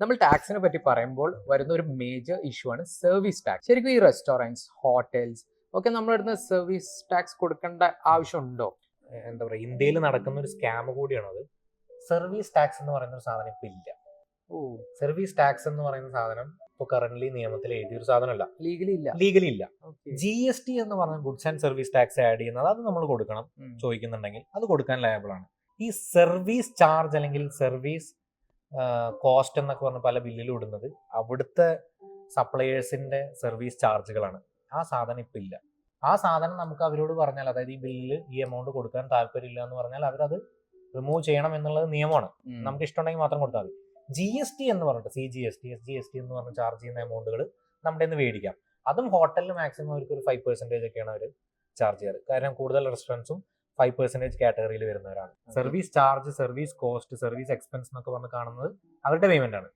നമ്മൾ ടാക്സിനെ പറ്റി പറയുമ്പോൾ വരുന്ന ഒരു മേജർ ഇഷ്യൂ ആണ് സർവീസ് ടാക്സ്. ശരിക്കും ഈ റെസ്റ്റോറൻറ്റ്സ്, ഹോട്ടൽസ് ഒക്കെ നമ്മളിടുന്ന സർവീസ് ടാക്സ് കൊടുക്കേണ്ട ആവശ്യമുണ്ടോ? എന്താ പറയുക, ഇന്ത്യയിൽ നടക്കുന്ന ഒരു സ്കാം കൂടിയാണ് അത്. സർവീസ് ടാക്സ് എന്ന് പറയുന്ന ഒരു സാധനം ഇപ്പൊ ഇല്ല. സർവീസ് ടാക്സ് എന്ന് പറയുന്ന സാധനം ഇപ്പൊ കറന്റ്ലി നിയമത്തിൽ എഴുതിയൊരു സാധനമല്ല, ലീഗലി ഇല്ല. GST എന്ന് പറഞ്ഞ goods and service tax add ചെയ്യുന്നത് അത് നമ്മൾ കൊടുക്കണം. ചോദിക്കുന്നുണ്ടെങ്കിൽ അത് കൊടുക്കാൻ ലയബിൾ ആണ്. ഈ സർവീസ് ചാർജ് അല്ലെങ്കിൽ സർവീസ് കോസ്റ്റ് എന്നൊക്കെ പറഞ്ഞ പല ബില്ലിലും ഇടുന്നത് അവിടുത്തെ സപ്ലയേഴ്സിന്റെ സർവീസ് ചാർജുകളാണ്. ആ സാധനം ഇപ്പൊ ഇല്ല. ആ സാധനം നമുക്ക് അവരോട് പറഞ്ഞാൽ, അതായത് ഈ ബില്ലിൽ ഈ എമൗണ്ട് കൊടുക്കാൻ താല്പര്യമില്ല എന്ന് പറഞ്ഞാൽ അവരത് റിമൂവ് ചെയ്യണം എന്നുള്ളത് നിയമമാണ്. നമുക്ക് ഇഷ്ടമുണ്ടെങ്കിൽ മാത്രം കൊടുത്താൽ മതി. GST എന്ന് പറഞ്ഞിട്ട് CGST, SGST എന്ന് പറഞ്ഞ് ചാർജ് ചെയ്യുന്ന എമൗണ്ടുകൾ നമ്മുടെ നിന്ന് മേടിക്കാം. അതും ഹോട്ടലിൽ മാക്സിമം അവർക്ക് ഒരു 5% ഒക്കെയാണ് അവർ ചാർജ് ചെയ്യാറ്. കാരണം കൂടുതൽ റെസ്റ്റോറൻറ്റ്സും 5% കാറ്റഗറിയിൽ വരുന്നവരാണ്. Service charge, service cost, service expense എന്നൊക്കെ പറഞ്ഞ് കാണുന്നത് അവരുടെ പേയ്മെന്റ് ആണ്.